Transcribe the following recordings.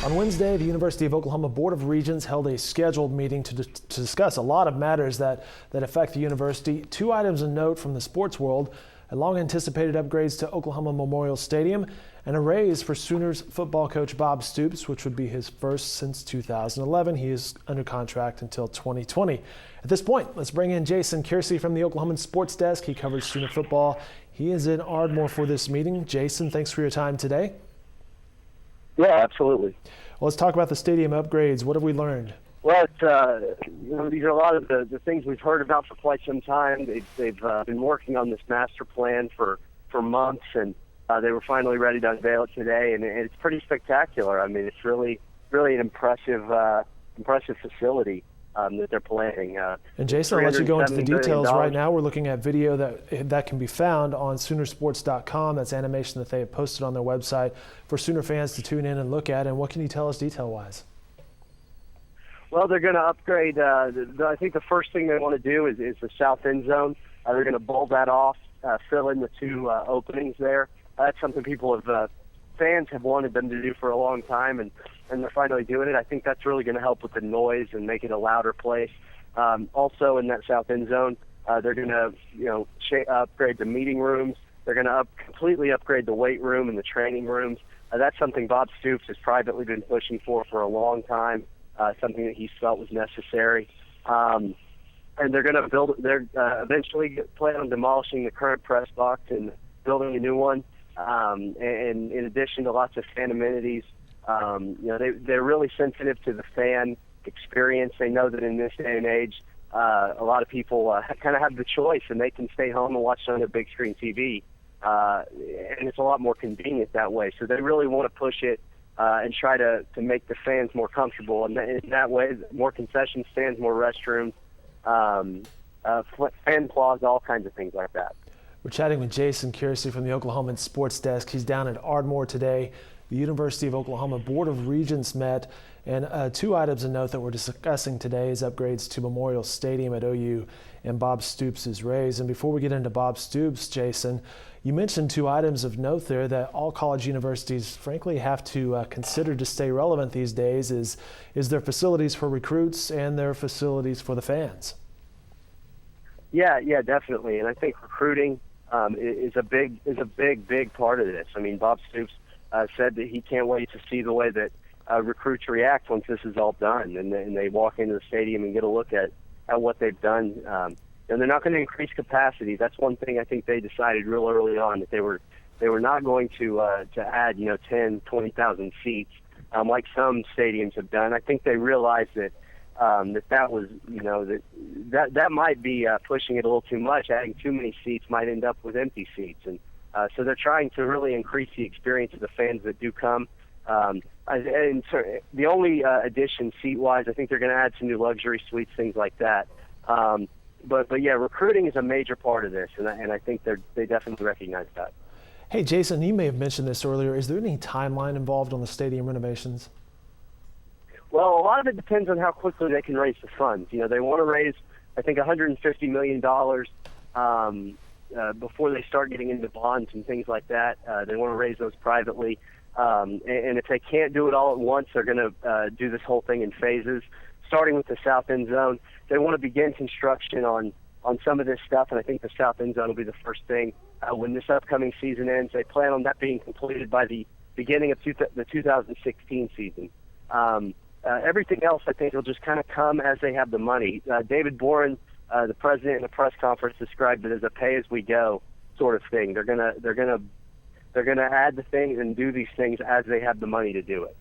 On Wednesday, the University of Oklahoma Board of Regents held a scheduled meeting to discuss a lot of matters that affect the university. Two items of note from the sports world: a long-anticipated upgrades to Oklahoma Memorial Stadium and a raise for Sooners football coach Bob Stoops, which would be his first since 2011. He is under contract until 2020. At this point, let's bring in Jason Kersey from the Oklahoman Sports Desk. He covers Sooner football. He is in Ardmore for this meeting. Jason, thanks for your time today. Yeah, absolutely. Well, let's talk about the stadium upgrades. What have we learned? Well, these are a lot of the things we've heard about for quite some time. They've been working on this master plan for months, and they were finally ready to unveil it today, and it's pretty spectacular. I mean, it's really an impressive facility that they're planning. And Jason, I'll let you go into the details right now. We're looking at video that can be found on Soonersports.com. That's animation that they have posted on their website for Sooner fans to tune in and look at. And what can you tell us detail-wise? Well, they're going to upgrade. I think the first thing they want to do is the south end zone. They're going to bolt that off, fill in the two openings there. That's something fans have wanted them to do for a long time, and they're finally doing it. I think that's really going to help with the noise and make it a louder place. Also, in that south end zone, they're going to upgrade the meeting rooms. They're going to completely upgrade the weight room and the training rooms. That's something Bob Stoops has privately been pushing for a long time. Something that he felt was necessary. And they're going to build. They're eventually plan on demolishing the current press box and building a new one. And in addition to lots of fan amenities, they're really sensitive to the fan experience. They know that in this day and age, a lot of people kind of have the choice, and they can stay home and watch it on their big screen TV, and it's a lot more convenient that way. So they really want to push it and try to make the fans more comfortable. And in that way, more concession stands, more restrooms, fan plaza, all kinds of things like that. We're chatting with Jason Kersey from the Oklahoman Sports Desk. He's down at Ardmore today. The University of Oklahoma Board of Regents met, and two items of note that we're discussing today is upgrades to Memorial Stadium at OU and Bob Stoops' raise. And before we get into Bob Stoops, Jason, you mentioned two items of note there that all college universities frankly have to consider to stay relevant these days is their facilities for recruits and their facilities for the fans. Yeah, definitely. And I think recruiting is a big part of this. I mean, Bob Stoops said that he can't wait to see the way that recruits react once this is all done, and they walk into the stadium and get a look at what they've done. And they're not going to increase capacity. That's one thing I think they decided real early on, that they were not going to add 10, 20,000 seats like some stadiums have done. I think they realized that that was that might be pushing it a little too much. Adding too many seats might end up with empty seats, and so they're trying to really increase the experience of the fans that do come. And so the only addition seat-wise, I think they're going to add some new luxury suites, things like that. But yeah, recruiting is a major part of this, and I think they definitely recognize that. Hey, Jason, you may have mentioned this earlier. Is there any timeline involved on the stadium renovations? Well, a lot of it depends on how quickly they can raise the funds. They want to raise, I think, $150 million before they start getting into bonds and things like that. They want to raise those privately. And if they can't do it all at once, they're going to do this whole thing in phases, starting with the south end zone. They want to begin construction on some of this stuff, and I think the south end zone will be the first thing when this upcoming season ends. They plan on that being completed by the beginning of the 2016 season. Everything else, I think, will just kind of come as they have the money. David Boren, the president in a press conference, described it as a pay-as-we-go sort of thing. They're gonna add the things and do these things as they have the money to do it.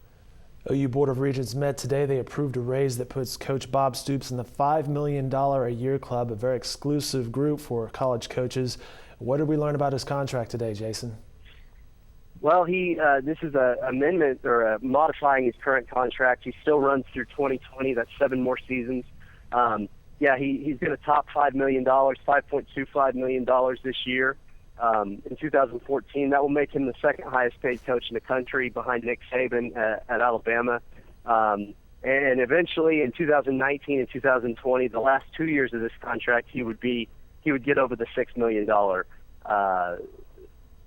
OU Board of Regents met today. They approved a raise that puts Coach Bob Stoops in the $5 million a year club, a very exclusive group for college coaches. What did we learn about his contract today, Jason? Well, this is an amendment or modifying his current contract. He still runs through 2020. That's 7 more seasons. He's going to top $5 million, $5.25 million this year. In 2014, that will make him the second highest paid coach in the country, behind Nick Saban at Alabama. And eventually, in 2019 and 2020, the last 2 years of this contract, he would get over the $6 million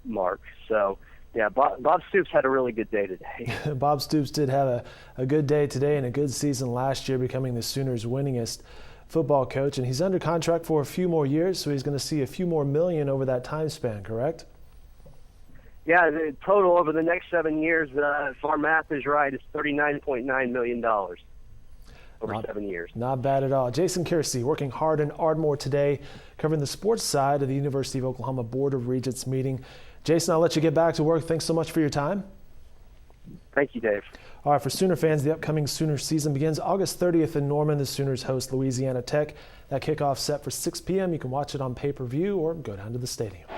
mark. So Yeah, Bob Stoops had a really good day today. Bob Stoops did have a good day today and a good season last year, becoming the Sooners' winningest football coach. And he's under contract for a few more years, so he's going to see a few more million over that time span, correct? Yeah, the total over the next 7 years, if our math is right, is $39.9 million over 7 years. Not bad at all. Jason Kersey working hard in Ardmore today, covering the sports side of the University of Oklahoma Board of Regents meeting. Jason, I'll let you get back to work. Thanks so much for your time. Thank you, Dave. All right, for Sooner fans, the upcoming Sooner season begins August 30th in Norman. The Sooners host Louisiana Tech. That kickoff set for 6 p.m. You can watch it on pay-per-view or go down to the stadium.